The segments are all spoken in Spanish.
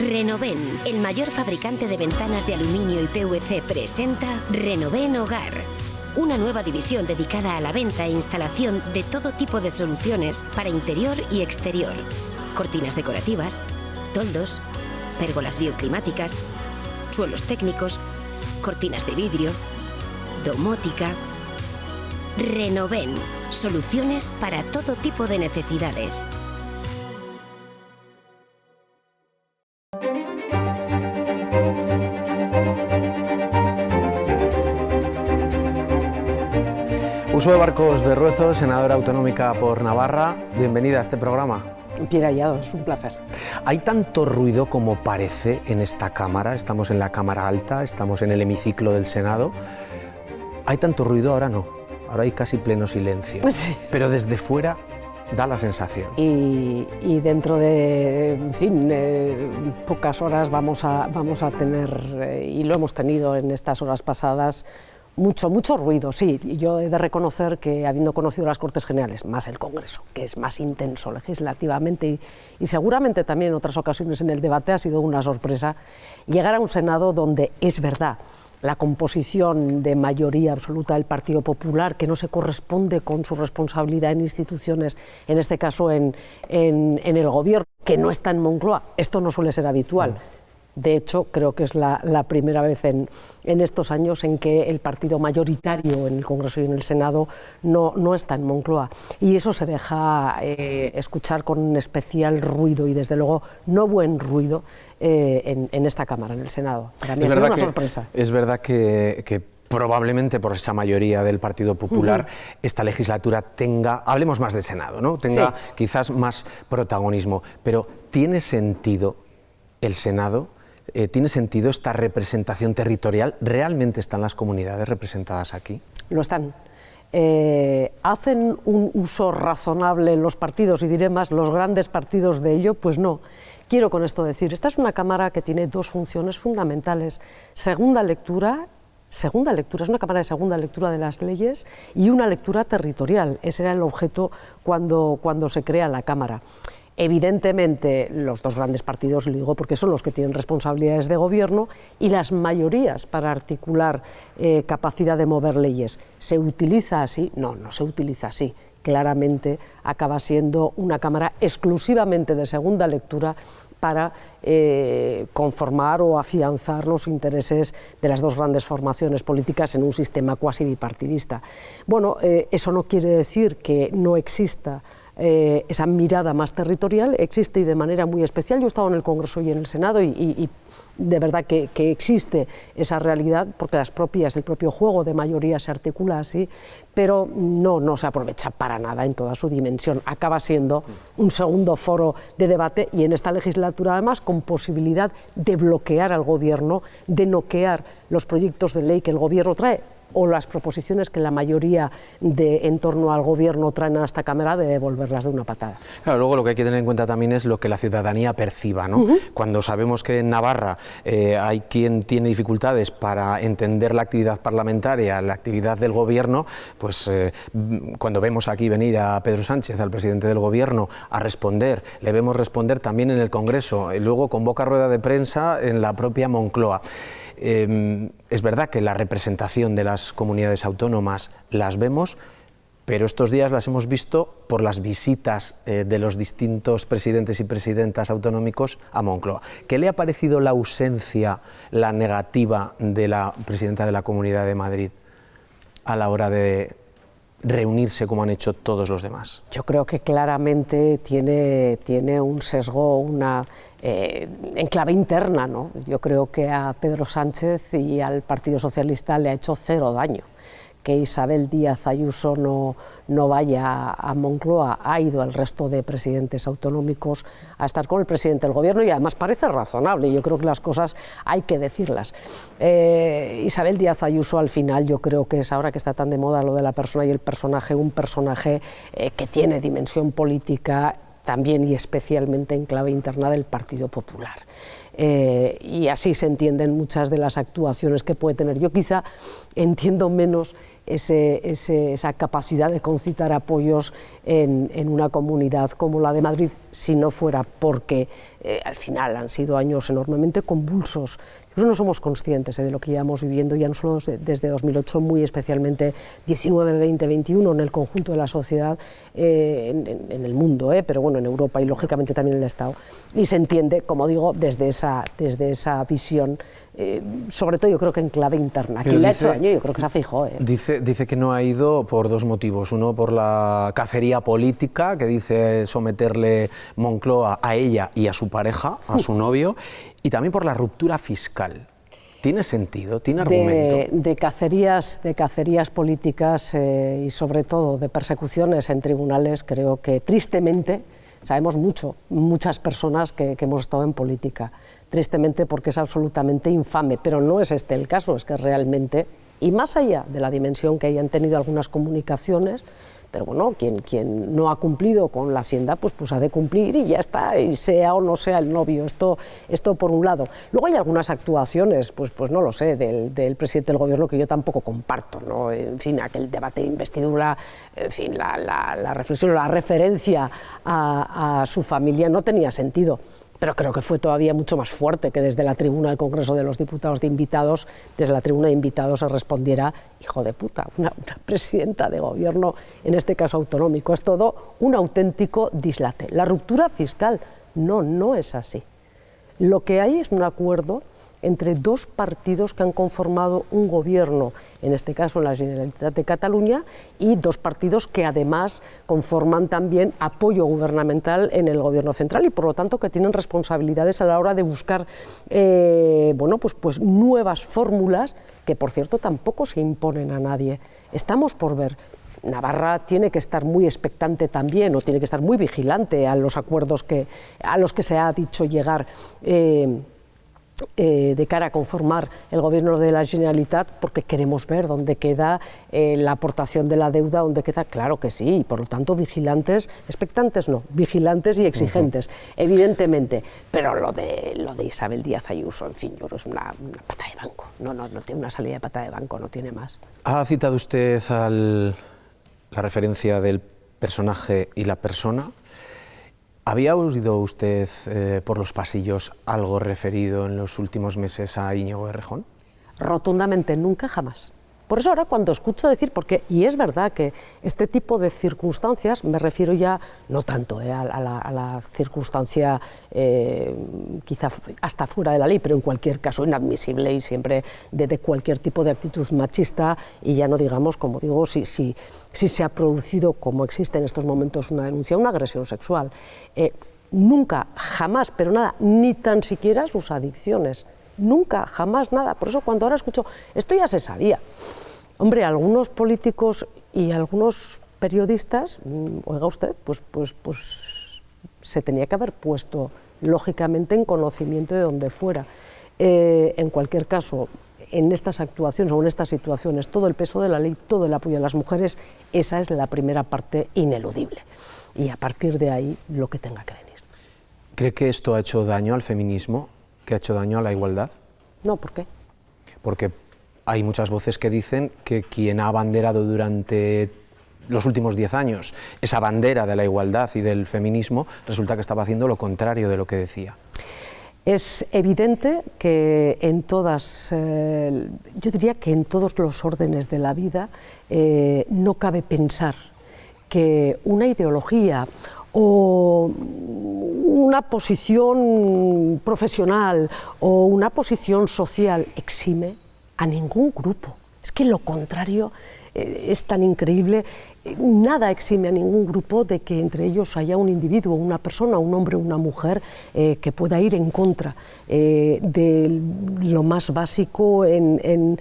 Renoven, el mayor fabricante de ventanas de aluminio y PVC, presenta Renoven Hogar. Una nueva división dedicada a la venta e instalación de todo tipo de soluciones para interior y exterior. Cortinas decorativas, toldos, pérgolas bioclimáticas, suelos técnicos, cortinas de vidrio, domótica. Renoven, soluciones para todo tipo de necesidades. Uxue Barcos Berruezo, senadora autonómica por Navarra, bienvenida a este programa. Bien hallado, es un placer. ¿Hay tanto ruido como parece en esta Cámara? Estamos en la Cámara Alta, estamos en el hemiciclo del Senado. ¿Hay tanto ruido? Ahora no, ahora hay casi pleno silencio. Sí. Pero desde fuera da la sensación. Y dentro de, en fin, pocas horas vamos a tener, y lo hemos tenido en estas horas pasadas, mucho ruido, sí. Yo he de reconocer que, habiendo conocido las Cortes Generales, más el Congreso, que es más intenso legislativamente y seguramente también en otras ocasiones en el debate, ha sido una sorpresa llegar a un Senado donde es verdad la composición de mayoría absoluta del Partido Popular, que no se corresponde con su responsabilidad en instituciones, en este caso en el Gobierno, que no está en Moncloa. Esto no suele ser habitual. De hecho, creo que es la primera vez en estos años en que el partido mayoritario en el Congreso y en el Senado no está en Moncloa. Y eso se deja escuchar con un especial ruido y, desde luego, no buen ruido en esta Cámara, en el Senado. Para mí ha sido una sorpresa. Es verdad que probablemente por esa mayoría del Partido Popular esta legislatura tenga, hablemos más del Senado, ¿no? Tenga quizás más protagonismo. Pero ¿tiene sentido el Senado? ¿Tiene sentido esta representación territorial? ¿Realmente están las comunidades representadas aquí? Lo están. ¿Hacen un uso razonable los partidos, y diré más, los grandes partidos de ello? Pues no. Quiero con esto decir, esta es una Cámara que tiene dos funciones fundamentales. Segunda lectura, es una Cámara de segunda lectura de las leyes y una lectura territorial. Ese era el objeto cuando se crea la Cámara. Evidentemente, los dos grandes partidos, lo digo porque son los que tienen responsabilidades de gobierno, y las mayorías para articular capacidad de mover leyes. ¿Se utiliza así? No se utiliza así. Claramente acaba siendo una Cámara exclusivamente de segunda lectura para conformar o afianzar los intereses de las dos grandes formaciones políticas en un sistema cuasi bipartidista. Bueno, eso no quiere decir que no exista esa mirada más territorial, existe, y de manera muy especial. Yo he estado en el Congreso y en el Senado y de verdad que existe esa realidad, porque el propio juego de mayoría se articula así, pero no se aprovecha para nada en toda su dimensión. Acaba siendo un segundo foro de debate, y en esta legislatura además con posibilidad de bloquear al Gobierno, de noquear los proyectos de ley que el Gobierno trae, o las proposiciones que la mayoría en torno al Gobierno traen a esta Cámara, de devolverlas de una patada. Claro, luego lo que hay que tener en cuenta también es lo que la ciudadanía perciba, ¿no? Cuando sabemos que en Navarra hay quien tiene dificultades para entender la actividad parlamentaria, la actividad del Gobierno, pues cuando vemos aquí venir a Pedro Sánchez, al presidente del Gobierno, a responder, le vemos responder también en el Congreso, y luego convoca rueda de prensa en la propia Moncloa. Es verdad que la representación de las comunidades autónomas las vemos, pero estos días las hemos visto por las visitas de los distintos presidentes y presidentas autonómicos a Moncloa. ¿Qué le ha parecido la ausencia, la negativa de la presidenta de la Comunidad de Madrid a la hora de reunirse como han hecho todos los demás? Yo creo que claramente tiene un sesgo, en clave interna, ¿no? Yo creo que a Pedro Sánchez y al Partido Socialista le ha hecho cero daño que Isabel Díaz Ayuso no vaya a Moncloa. Ha ido el resto de presidentes autonómicos a estar con el presidente del Gobierno, y además parece razonable. Yo creo que las cosas hay que decirlas. Isabel Díaz Ayuso, al final, yo creo que es, ahora que está tan de moda lo de la persona y el personaje, un personaje que tiene dimensión política también y especialmente en clave interna del Partido Popular. Y así se entienden muchas de las actuaciones que puede tener. Yo quizá entiendo menos esa capacidad de concitar apoyos en una comunidad como la de Madrid, si no fuera porque al final han sido años enormemente convulsos. Nosotros no somos conscientes de lo que llevamos viviendo, ya no solo desde 2008, muy especialmente 19, 20, 21 en el conjunto de la sociedad, en el mundo, pero bueno, en Europa y lógicamente también en el Estado. Y se entiende, como digo, desde esa visión, sobre todo yo creo que en clave interna. Quien le ha hecho daño yo creo que se ha Feijóo. Dice que no ha ido por dos motivos. Uno, por la cacería política, que dice someterle Moncloa a ella y a su pareja, a su novio, y también por la ruptura fiscal. ¿Tiene sentido? ¿Tiene argumento? De cacerías políticas y sobre todo de persecuciones en tribunales, creo que tristemente sabemos muchas personas que hemos estado en política. Tristemente porque es absolutamente infame, pero no es este el caso, es que realmente, y más allá de la dimensión que hayan tenido algunas comunicaciones, pero bueno, quien no ha cumplido con la Hacienda, pues ha de cumplir y ya está, y sea o no sea el novio, esto por un lado. Luego hay algunas actuaciones, pues no lo sé, del presidente del gobierno que yo tampoco comparto, ¿no? En fin, aquel debate de investidura, en fin, la reflexión, la referencia a su familia no tenía sentido. Pero creo que fue todavía mucho más fuerte que desde la tribuna del Congreso de los Diputados de invitados, desde la tribuna de invitados se respondiera, hijo de puta, una presidenta de gobierno, en este caso autonómico. Es todo un auténtico dislate. La ruptura fiscal, no es así. Lo que hay es un acuerdo entre dos partidos que han conformado un gobierno, en este caso en la Generalitat de Cataluña, y dos partidos que además conforman también apoyo gubernamental en el gobierno central y por lo tanto que tienen responsabilidades a la hora de buscar pues nuevas fórmulas que por cierto tampoco se imponen a nadie. Estamos por ver. Navarra tiene que estar muy expectante también, o tiene que estar muy vigilante a los acuerdos a los que se ha dicho llegar de cara a conformar el gobierno de la Generalitat, porque queremos ver dónde queda la aportación de la deuda, dónde queda, claro que sí, y por lo tanto vigilantes, expectantes no, vigilantes y exigentes, evidentemente, pero lo de Isabel Díaz Ayuso, en fin, yo creo que es una pata de banco, no tiene una salida de pata de banco, no tiene más. ¿Ha citado usted la referencia del personaje y la persona? ¿Había oído usted por los pasillos algo referido en los últimos meses a Íñigo Errejón? Rotundamente, nunca, jamás. Por eso ahora cuando escucho decir, y es verdad que este tipo de circunstancias, me refiero ya no tanto a la circunstancia quizá hasta fuera de la ley, pero en cualquier caso inadmisible y siempre de cualquier tipo de actitud machista, y ya no digamos, como digo, si se ha producido, como existe en estos momentos, una denuncia, una agresión sexual. Nunca, jamás, pero nada, ni tan siquiera sus adicciones. Nunca, jamás, nada. Por eso cuando ahora escucho, esto ya se sabía. Hombre, algunos políticos y algunos periodistas, oiga usted, pues se tenía que haber puesto lógicamente en conocimiento de donde fuera. En cualquier caso, en estas actuaciones o en estas situaciones, todo el peso de la ley, todo el apoyo a las mujeres, esa es la primera parte ineludible. Y a partir de ahí, lo que tenga que venir. ¿Cree que esto ha hecho daño al feminismo? ¿Que ha hecho daño a la igualdad? No, ¿por qué? Porque hay muchas voces que dicen que quien ha abanderado durante los últimos 10 años esa bandera de la igualdad y del feminismo, resulta que estaba haciendo lo contrario de lo que decía. Es evidente que en todas, yo diría que en todos los órdenes de la vida no cabe pensar que una ideología o una posición profesional o una posición social exime a ningún grupo. Es que lo contrario es tan increíble. Nada exime a ningún grupo de que entre ellos haya un individuo, una persona, un hombre o una mujer que pueda ir en contra de lo más básico en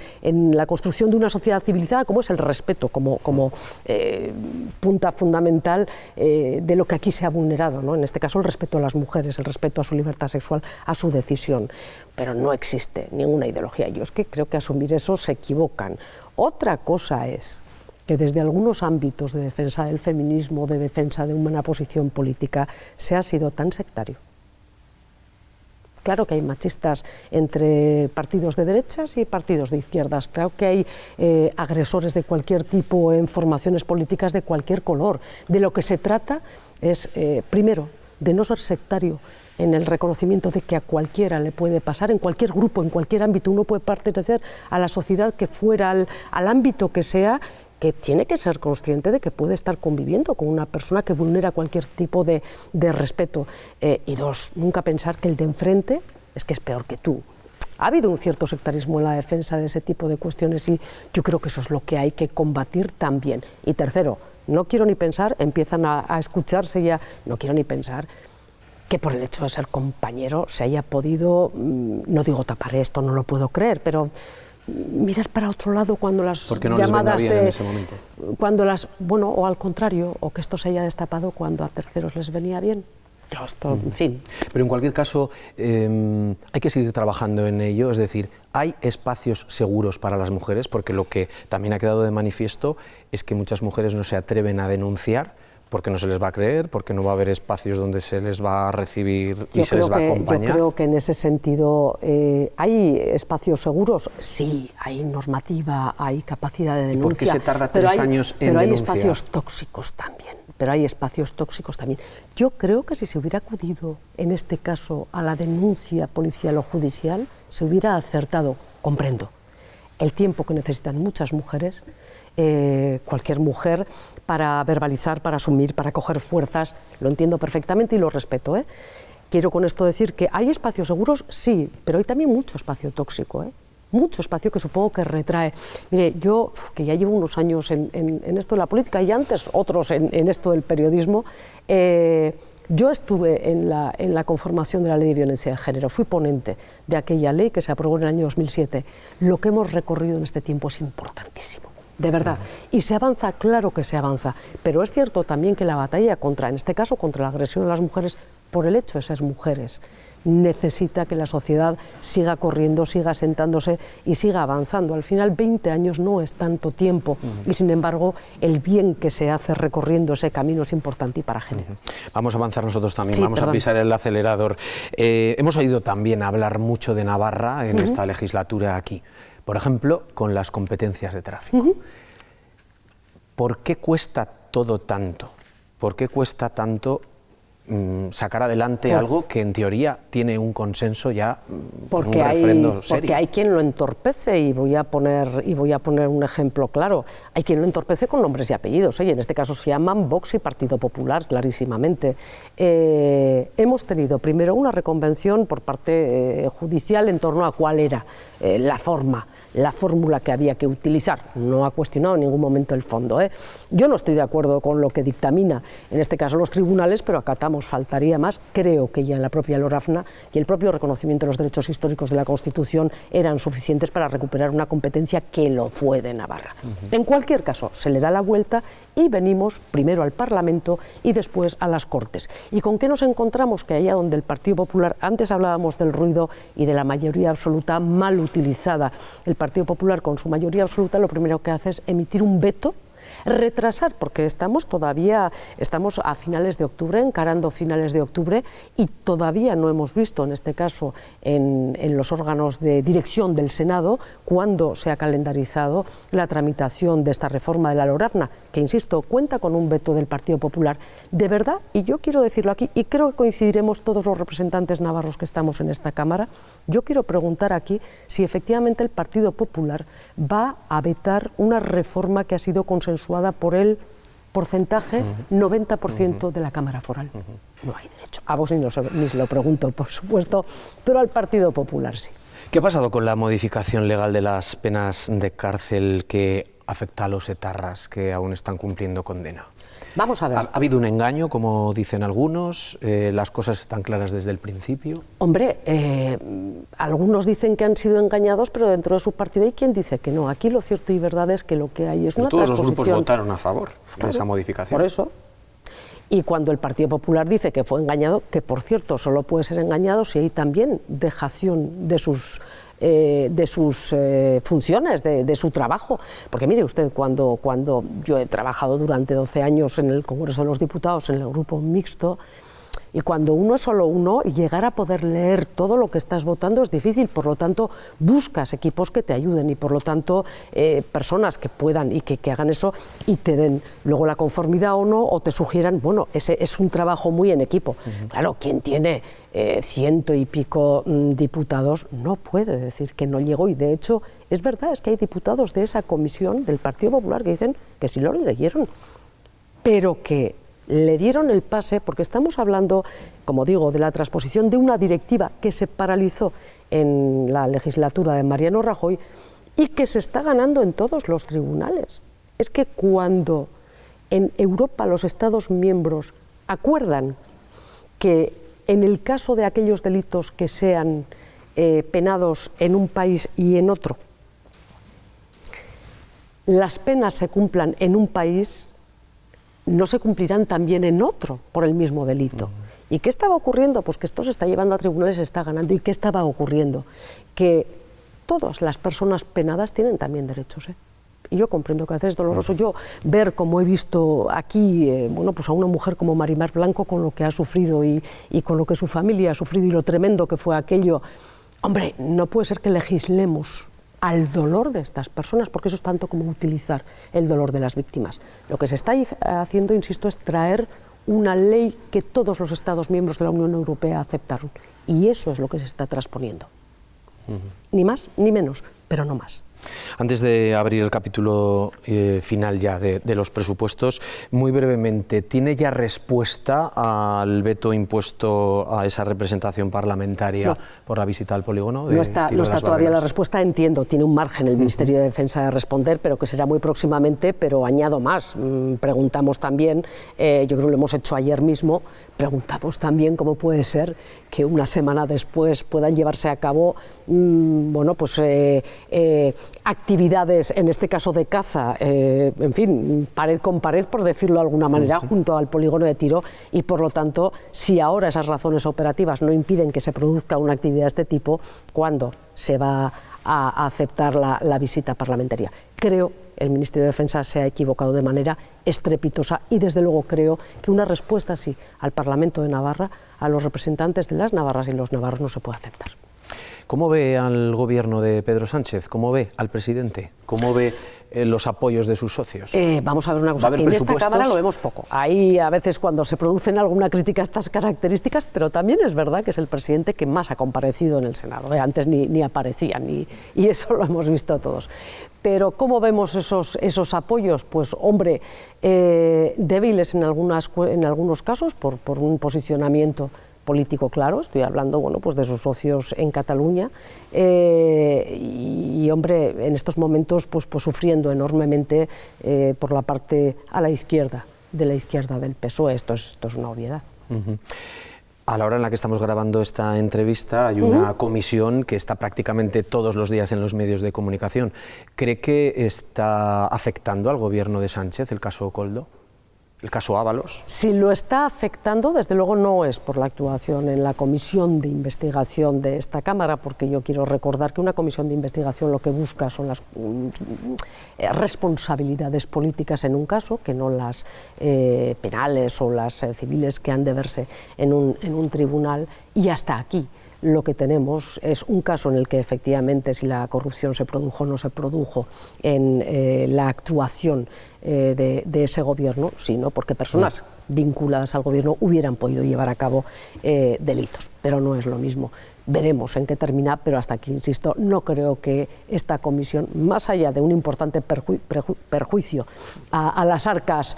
la construcción de una sociedad civilizada, como es el respeto, como punta fundamental de lo que aquí se ha vulnerado, ¿no? En este caso el respeto a las mujeres, el respeto a su libertad sexual, a su decisión. Pero no existe ninguna ideología. Yo es que creo que asumir eso se equivocan. Otra cosa es que desde algunos ámbitos de defensa del feminismo, de defensa de una posición política, se ha sido tan sectario. Claro que hay machistas entre partidos de derechas y partidos de izquierdas, claro que hay agresores de cualquier tipo en formaciones políticas de cualquier color. De lo que se trata es, primero, de no ser sectario en el reconocimiento de que a cualquiera le puede pasar, en cualquier grupo, en cualquier ámbito, uno puede pertenecer a la sociedad que fuera, al ámbito que sea, que tiene que ser consciente de que puede estar conviviendo con una persona que vulnera cualquier tipo de respeto. Y dos, nunca pensar que el de enfrente es que es peor que tú. Ha habido un cierto sectarismo en la defensa de ese tipo de cuestiones y yo creo que eso es lo que hay que combatir también. Y tercero, no quiero ni pensar, empiezan a escucharse ya, no quiero ni pensar que por el hecho de ser compañero se haya podido, no digo tapar esto, no lo puedo creer, pero mirar para otro lado cuando las porque no llamadas les venga bien en ese momento. Cuando las, bueno, o al contrario, o que esto se haya destapado cuando a terceros les venía bien. Esto, en fin. Pero en cualquier caso, hay que seguir trabajando en ello, es decir, hay espacios seguros para las mujeres, porque lo que también ha quedado de manifiesto es que muchas mujeres no se atreven a denunciar porque no se les va a creer, porque no va a haber espacios donde se les va a recibir y se les va a acompañar. Yo creo que en ese sentido, ¿hay espacios seguros? Sí, hay normativa, hay capacidad de denuncia. ¿Por qué se tarda 3 años en denunciar? Pero hay espacios tóxicos también. Yo creo que si se hubiera acudido, en este caso, a la denuncia policial o judicial, se hubiera acertado, comprendo, el tiempo que necesitan muchas mujeres, cualquier mujer, para verbalizar, para asumir, para coger fuerzas, lo entiendo perfectamente y lo respeto. Quiero con esto decir que hay espacios seguros, sí, pero hay también mucho espacio tóxico, mucho espacio que supongo que retrae. Mire, yo, que ya llevo unos años en esto de la política y antes otros en esto del periodismo, yo estuve en la conformación de la Ley de Violencia de Género, fui ponente de aquella ley que se aprobó en el año 2007. Lo que hemos recorrido en este tiempo es importantísimo, de verdad. Y se avanza, claro que se avanza, pero es cierto también que la batalla contra, en este caso, contra la agresión a las mujeres, por el hecho de ser mujeres, necesita que la sociedad siga corriendo, siga sentándose y siga avanzando. Al final 20 años no es tanto tiempo y sin embargo el bien que se hace recorriendo ese camino es importante y para género. Vamos a avanzar nosotros también, vamos a pisar el acelerador. Hemos oído también hablar mucho de Navarra en esta legislatura aquí, por ejemplo con las competencias de tráfico. ¿Por qué cuesta todo tanto? ¿Por qué cuesta tanto sacar adelante algo que en teoría tiene un consenso ya, un referendo serio? Porque hay quien lo entorpece y voy a poner un ejemplo claro. Hay quien lo entorpece con nombres y apellidos, y en este caso se llaman Vox y Partido Popular, clarísimamente. Hemos tenido primero una reconvención por parte judicial en torno a cuál era la fórmula que había que utilizar. No ha cuestionado en ningún momento el fondo. Yo no estoy de acuerdo con lo que dictamina, en este caso los tribunales, pero acatamos, faltaría más. Creo que ya en la propia LORAFNA y el propio reconocimiento de los derechos históricos de la Constitución eran suficientes para recuperar una competencia que lo fue de Navarra. En cualquier caso, se le da la vuelta y venimos primero al Parlamento y después a las Cortes. ¿Y con qué nos encontramos? Que allá donde el Partido Popular, antes hablábamos del ruido y de la mayoría absoluta mal utilizada, el Partido Popular con su mayoría absoluta lo primero que hace es emitir un veto, retrasar, porque estamos a finales de octubre, encarando finales de octubre, y todavía no hemos visto, en este caso en los órganos de dirección del Senado, cuándo se ha calendarizado la tramitación de esta reforma de la LORAFNA, que, insisto, cuenta con un veto del Partido Popular. De verdad, y yo quiero decirlo aquí, y creo que coincidiremos todos los representantes navarros que estamos en esta Cámara, yo quiero preguntar aquí si efectivamente el Partido Popular va a vetar una reforma que ha sido consensuada por el porcentaje 90% de la Cámara Foral. No hay derecho. A vos ni se lo pregunto, por supuesto, pero al Partido Popular sí. ¿Qué ha pasado con la modificación legal de las penas de cárcel que afecta a los etarras que aún están cumpliendo condena? Vamos a ver. ¿Ha habido un engaño, como dicen algunos? ¿Las cosas están claras desde el principio? Hombre, algunos dicen que han sido engañados, pero dentro de su partido hay quien dice que no. Aquí lo cierto y verdad es que lo que hay es una transposición. Todos los grupos votaron a favor de esa modificación. Por eso. Y cuando el Partido Popular dice que fue engañado, que por cierto solo puede ser engañado si hay también dejación de sus funciones, de su trabajo. Porque mire usted, cuando yo he trabajado durante 12 años en el Congreso de los Diputados, en el grupo mixto, Y cuando uno es solo uno, llegar a poder leer todo lo que estás votando es difícil, por lo tanto buscas equipos que te ayuden y por lo tanto personas que puedan y que hagan eso y te den luego la conformidad o no, o te sugieran, bueno, ese es un trabajo muy en equipo. Claro, quien tiene 100 y pico diputados no puede decir que no llegó, y de hecho es verdad, es que hay diputados de esa comisión del Partido Popular que dicen que sí lo leyeron, pero que le dieron el pase, porque estamos hablando, como digo, de la transposición de una directiva que se paralizó en la legislatura de Mariano Rajoy y que se está ganando en todos los tribunales. Es que cuando en Europa los Estados miembros acuerdan que en el caso de aquellos delitos que sean penados en un país y en otro, las penas se cumplan en un país, no se cumplirán también en otro por el mismo delito. ¿Y qué estaba ocurriendo? Pues que esto se está llevando a tribunales, se está ganando. ¿Y qué estaba ocurriendo? Que todas las personas penadas tienen también derechos, ¿eh? Y yo comprendo que a veces es doloroso yo ver, como he visto aquí, bueno, pues a una mujer como Marimar Blanco con lo que ha sufrido y con lo que su familia ha sufrido y lo tremendo que fue aquello. Hombre, no puede ser que legislemos al dolor de estas personas, porque eso es tanto como utilizar el dolor de las víctimas. Lo que se está haciendo, insisto, es traer una ley que todos los Estados miembros de la Unión Europea aceptaron. Y eso es lo que se está transponiendo. Ni más ni menos, pero no más. Antes de abrir el capítulo final ya de los presupuestos, muy brevemente, ¿tiene ya respuesta al veto impuesto a esa representación parlamentaria por la visita al polígono? No está todavía la respuesta, entiendo, tiene un margen el Ministerio de Defensa de responder, pero que será muy próximamente, pero añado más, preguntamos también, yo creo que lo hemos hecho ayer mismo, preguntamos también cómo puede ser que una semana después puedan llevarse a cabo, bueno, pues actividades, en este caso de caza, en fin, pared con pared, por decirlo de alguna manera, junto al polígono de tiro, y por lo tanto, si ahora esas razones operativas no impiden que se produzca una actividad de este tipo, ¿cuándo se va a aceptar la visita parlamentaria? Creo el Ministerio de Defensa se ha equivocado de manera estrepitosa y desde luego creo que una respuesta así al Parlamento de Navarra, a los representantes de las navarras y los navarros, no se puede aceptar. ¿Cómo ve al gobierno de Pedro Sánchez? ¿Cómo ve al presidente? ¿Cómo ve los apoyos de sus socios? Vamos a ver una cosa, en esta Cámara lo vemos poco. Ahí a veces cuando se producen alguna crítica a estas características, pero también es verdad que es el presidente que más ha comparecido en el Senado. Antes ni aparecían y eso lo hemos visto todos. Pero ¿cómo vemos esos apoyos? Pues hombre, débiles en algunos casos por un posicionamiento político claro, estoy hablando, bueno, pues de sus socios en Cataluña, y hombre, en estos momentos pues sufriendo enormemente por la parte a la izquierda, de la izquierda del PSOE, esto es una obviedad. A la hora en la que estamos grabando esta entrevista hay una comisión que está prácticamente todos los días en los medios de comunicación. ¿Cree que está afectando al gobierno de Sánchez el caso Koldo? ¿El caso Ábalos? Si lo está afectando, desde luego no es por la actuación en la comisión de investigación de esta Cámara, porque yo quiero recordar que una comisión de investigación lo que busca son las responsabilidades políticas en un caso, que no las penales o las civiles que han de verse en un tribunal, y hasta aquí. Lo que tenemos es un caso en el que efectivamente si la corrupción se produjo o no se produjo en la actuación de ese gobierno, sino porque personas vinculadas al gobierno hubieran podido llevar a cabo delitos, pero no es lo mismo. Veremos en qué termina, pero hasta aquí, insisto, no creo que esta comisión, más allá de un importante perjuicio a las arcas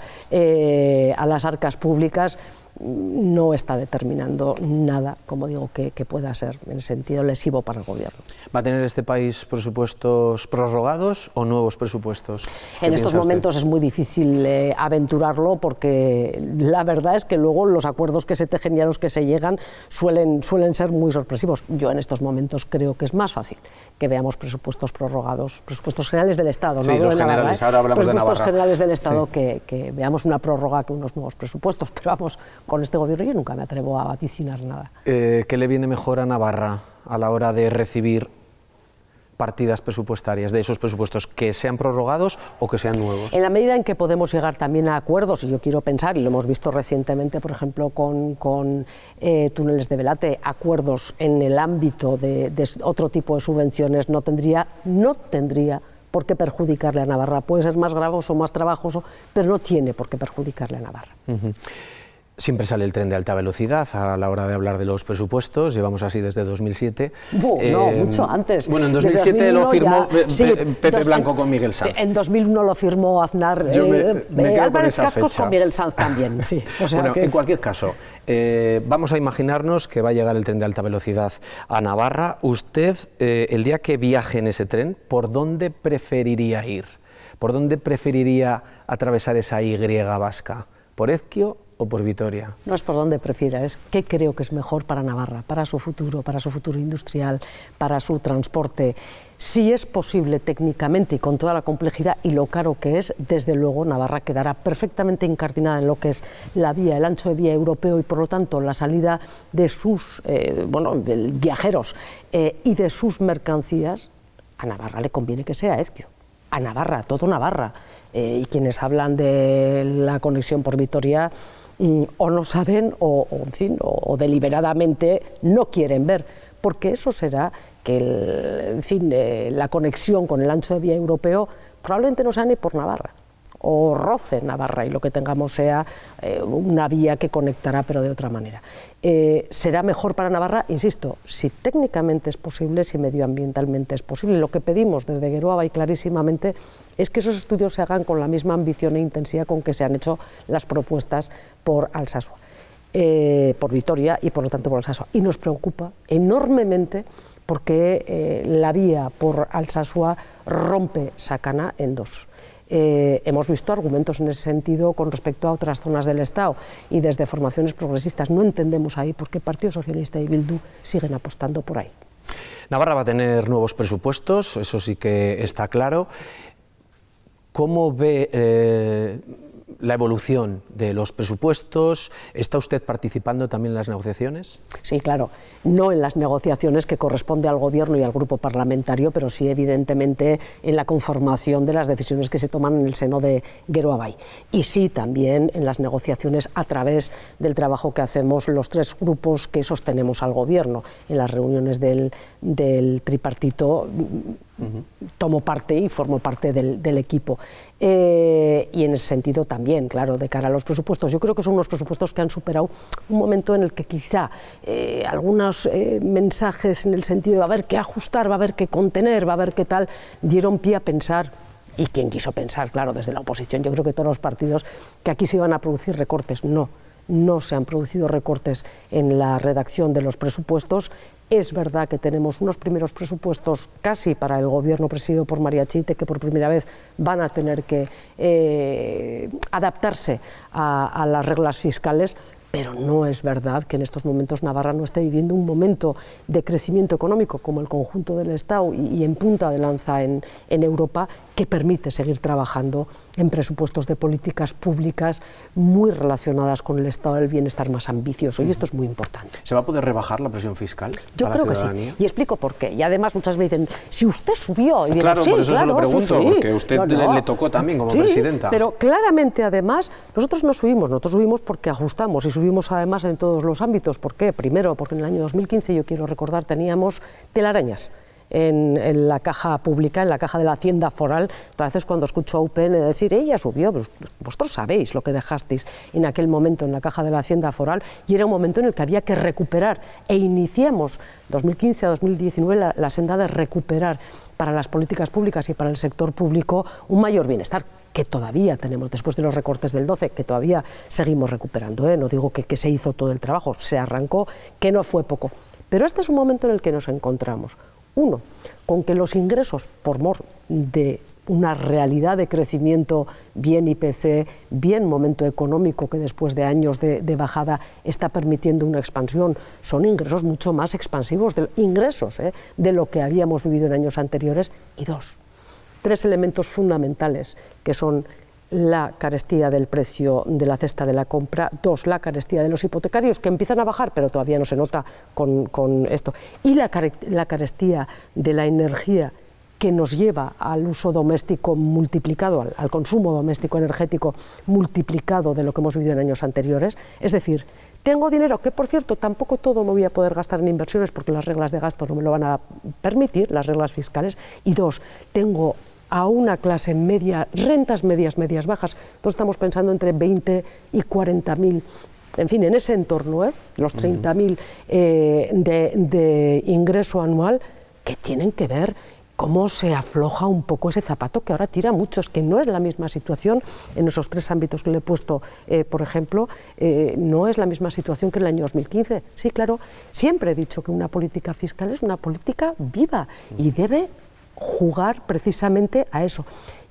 públicas, no está determinando nada, como digo, que pueda ser en sentido lesivo para el gobierno. ¿Va a tener este país presupuestos prorrogados o nuevos presupuestos? En estos momentos es muy difícil aventurarlo, porque la verdad es que luego los acuerdos que se tejen y a los que se llegan suelen ser muy sorpresivos. Yo en estos momentos creo que es más fácil que veamos presupuestos prorrogados, presupuestos generales del Estado, sí, no los de Navarra, generales, ahora hablamos de Navarra. Presupuestos generales del Estado, sí. que veamos una prórroga que unos nuevos presupuestos, pero vamos, con este gobierno yo nunca me atrevo a vaticinar nada. ¿Qué le viene mejor a Navarra a la hora de recibir partidas presupuestarias de esos presupuestos, que sean prorrogados o que sean nuevos? En la medida en que podemos llegar también a acuerdos, y yo quiero pensar, y lo hemos visto recientemente, por ejemplo, con túneles de Velate, acuerdos en el ámbito de otro tipo de subvenciones, no tendría por qué perjudicarle a Navarra. Puede ser más gravoso, más trabajoso, pero no tiene por qué perjudicarle a Navarra. Siempre sale el tren de alta velocidad a la hora de hablar de los presupuestos, llevamos así desde 2007. No, mucho antes. Bueno, en 2007 lo firmó Pepe Blanco con Miguel Sanz. En 2001 lo firmó Aznar, Álvarez Cascos con Miguel Sanz también. Sí. O sea, bueno, en cualquier caso, vamos a imaginarnos que va a llegar el tren de alta velocidad a Navarra. Usted, el día que viaje en ese tren, ¿por dónde preferiría ir? ¿Por dónde preferiría atravesar esa Y vasca? ¿Por Ezquio o por Vitoria? No es por donde prefiera, es qué creo que es mejor para Navarra, para su futuro industrial, para su transporte. Si es posible técnicamente y con toda la complejidad y lo caro que es, desde luego Navarra quedará perfectamente incardinada en lo que es la vía, el ancho de vía europeo y por lo tanto la salida de sus viajeros y de sus mercancías. A Navarra le conviene que sea Ezquio, a Navarra, a todo Navarra. Y quienes hablan de la conexión por Vitoria o no saben o deliberadamente no quieren ver, porque eso será que la conexión con el ancho de vía europeo probablemente no sea ni por Navarra o roce Navarra y lo que tengamos sea una vía que conectará pero de otra manera. Será mejor para Navarra, insisto, si técnicamente es posible, si medioambientalmente es posible. Lo que pedimos desde Geroa Bai clarísimamente es que esos estudios se hagan con la misma ambición e intensidad con que se han hecho las propuestas por Alsasua, por Vitoria y por lo tanto por Alsasua. Y nos preocupa enormemente porque la vía por Alsasua rompe Sakana en dos. Hemos visto argumentos en ese sentido con respecto a otras zonas del Estado y desde formaciones progresistas no entendemos ahí por qué Partido Socialista y Bildu siguen apostando por ahí. Navarra va a tener nuevos presupuestos, eso sí que está claro. ¿Cómo ve la evolución de los presupuestos? ¿Está usted participando también en las negociaciones? Sí, claro. No en las negociaciones que corresponde al Gobierno y al Grupo Parlamentario, pero sí evidentemente en la conformación de las decisiones que se toman en el seno de Geroa Bai. Y sí también en las negociaciones a través del trabajo que hacemos los tres grupos que sostenemos al Gobierno. En las reuniones del tripartito tomo parte y formo parte del equipo. Y en ese sentido también, claro, de cara a los presupuestos. Yo creo que son unos presupuestos que han superado un momento en el que quizá algunos mensajes en el sentido de va a haber que ajustar, va a haber que contener, va a haber que tal, dieron pie a pensar, y quien quiso pensar, claro, desde la oposición, yo creo que todos los partidos, que aquí se iban a producir recortes. No se han producido recortes en la redacción de los presupuestos. Es verdad que tenemos unos primeros presupuestos casi para el Gobierno presidido por María Chite, que por primera vez van a tener que adaptarse a las reglas fiscales, pero no es verdad que en estos momentos Navarra no esté viviendo un momento de crecimiento económico como el conjunto del Estado y en punta de lanza en Europa, que permite seguir trabajando en presupuestos de políticas públicas muy relacionadas con el estado del bienestar más ambicioso, y esto es muy importante. ¿Se va a poder rebajar la presión fiscal? Yo creo que sí, y explico por qué. Y además muchas veces me dicen, si usted subió... Y digo, claro, sí, por eso claro, se lo pregunto, sí. Porque usted le tocó también como presidenta. Pero claramente además, nosotros no subimos, nosotros subimos porque ajustamos y subimos además en todos los ámbitos. ¿Por qué? Primero, porque en el año 2015, yo quiero recordar, teníamos telarañas en la caja pública, en la caja de la Hacienda Foral. Entonces, cuando escucho a UPN decir, ella subió, pues vosotros sabéis lo que dejasteis en aquel momento en la caja de la Hacienda Foral, y era un momento en el que había que recuperar, e iniciamos 2015 a 2019 la senda de recuperar para las políticas públicas y para el sector público un mayor bienestar, que todavía tenemos después de los recortes del 12, que todavía seguimos recuperando, no digo que se hizo todo el trabajo, se arrancó, que no fue poco, pero este es un momento en el que nos encontramos. Uno, con que los ingresos, por mor de una realidad de crecimiento, bien IPC, bien momento económico que después de años de bajada está permitiendo una expansión, son ingresos mucho más expansivos, de lo que habíamos vivido en años anteriores. Y dos, tres elementos fundamentales que son la carestía del precio de la cesta de la compra, dos, la carestía de los hipotecarios, que empiezan a bajar, pero todavía no se nota con esto, y la carestía de la energía, que nos lleva al uso doméstico multiplicado, al consumo doméstico energético multiplicado de lo que hemos vivido en años anteriores. Es decir, tengo dinero, que por cierto tampoco todo me voy a poder gastar en inversiones porque las reglas de gasto no me lo van a permitir, las reglas fiscales. Y dos, tengo a una clase media, rentas medias, medias bajas, entonces estamos pensando entre 20 y 40.000, en fin, en ese entorno, los 30.000 de ingreso anual, que tienen que ver cómo se afloja un poco ese zapato que ahora tira mucho. Es que no es la misma situación en esos 3 ámbitos que le he puesto, por ejemplo, no es la misma situación que en el año 2015. Sí, claro, siempre he dicho que una política fiscal es una política viva y debe jugar precisamente a eso.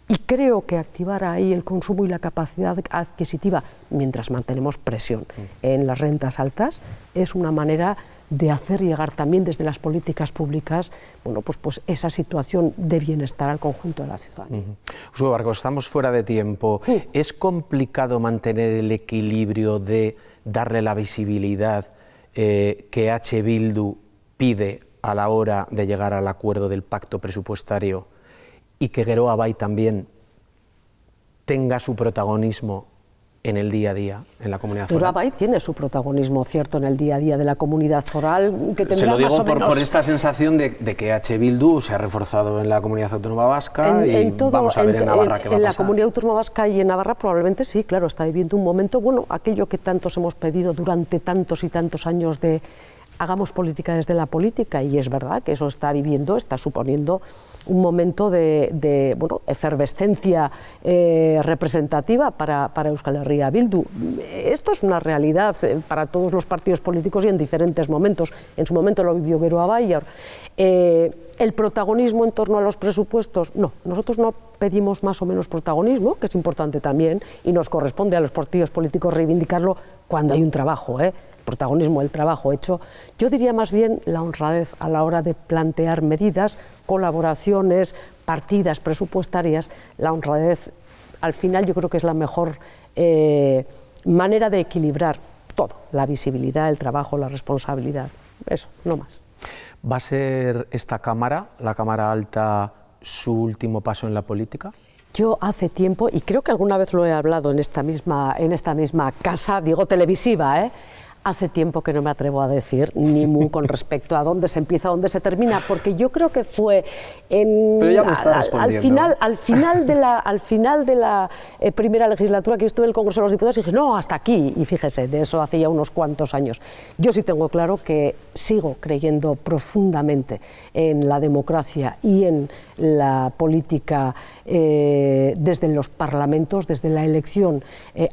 Y creo que activar ahí el consumo y la capacidad adquisitiva, mientras mantenemos presión en las rentas altas, es una manera de hacer llegar también desde las políticas públicas, bueno, pues esa situación de bienestar al conjunto de la ciudadanía. Uxue Barkos, estamos fuera de tiempo. ¿Es complicado mantener el equilibrio de darle la visibilidad que H. Bildu pide a la hora de llegar al acuerdo del pacto presupuestario y que Geroa Bai también tenga su protagonismo en el día a día en la comunidad foral? Geroa Bai tiene su protagonismo cierto en el día a día de la comunidad foral, que tendrá. Se lo digo más o menos por esta sensación de que H. Bildu se ha reforzado en la comunidad autónoma vasca vamos a ver en Navarra qué va a pasar. En la comunidad autónoma vasca y en Navarra probablemente sí, claro, está viviendo un momento, bueno, aquello que tantos hemos pedido durante tantos y tantos años de hagamos política desde la política, y es verdad que eso está suponiendo un momento de efervescencia representativa para Euskal Herria Bildu. Esto es una realidad para todos los partidos políticos y en diferentes momentos. En su momento lo vivió Geroa Bai. El protagonismo en torno a los presupuestos, no, nosotros no pedimos más o menos protagonismo, que es importante también, y nos corresponde a los partidos políticos reivindicarlo cuando hay un trabajo, protagonismo del trabajo hecho. Yo diría más bien la honradez a la hora de plantear medidas, colaboraciones, partidas presupuestarias. La honradez, al final, yo creo que es la mejor manera de equilibrar todo, la visibilidad, el trabajo, la responsabilidad. Eso, no más. ¿Va a ser esta Cámara, la Cámara Alta, su último paso en la política? Yo hace tiempo, y creo que alguna vez lo he hablado en esta misma casa, digo televisiva, hace tiempo que no me atrevo a decir ni mu con respecto a dónde se empieza, dónde se termina, porque yo creo que fue al final de la primera legislatura que yo estuve en el Congreso de los Diputados, y dije, no, hasta aquí, y fíjese, de eso hacía unos cuantos años. Yo sí tengo claro que sigo creyendo profundamente en la democracia y en la política desde los parlamentos, desde la elección,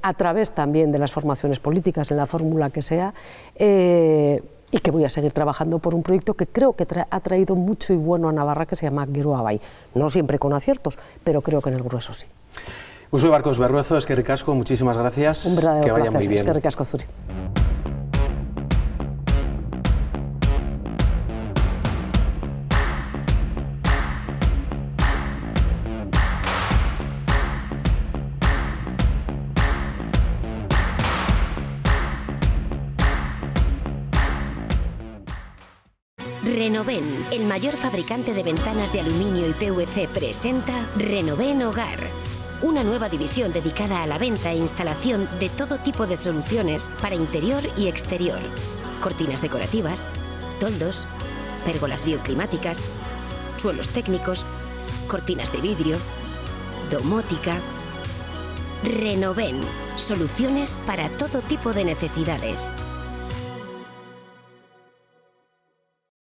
a través también de las formaciones políticas, en la fórmula que sea, y que voy a seguir trabajando por un proyecto que creo que ha traído mucho y bueno a Navarra, que se llama Geroa Bai. No siempre con aciertos, pero creo que en el grueso sí. Uxue Barkos Berruezo, eskerrik asko, muchísimas gracias. Un verdadero que vaya placer. Muy bien. Eskerrik asko zuri. Renoven, el mayor fabricante de ventanas de aluminio y PVC, presenta Renoven Hogar. Una nueva división dedicada a la venta e instalación de todo tipo de soluciones para interior y exterior. Cortinas decorativas, toldos, pérgolas bioclimáticas, suelos técnicos, cortinas de vidrio, domótica. Renoven, soluciones para todo tipo de necesidades.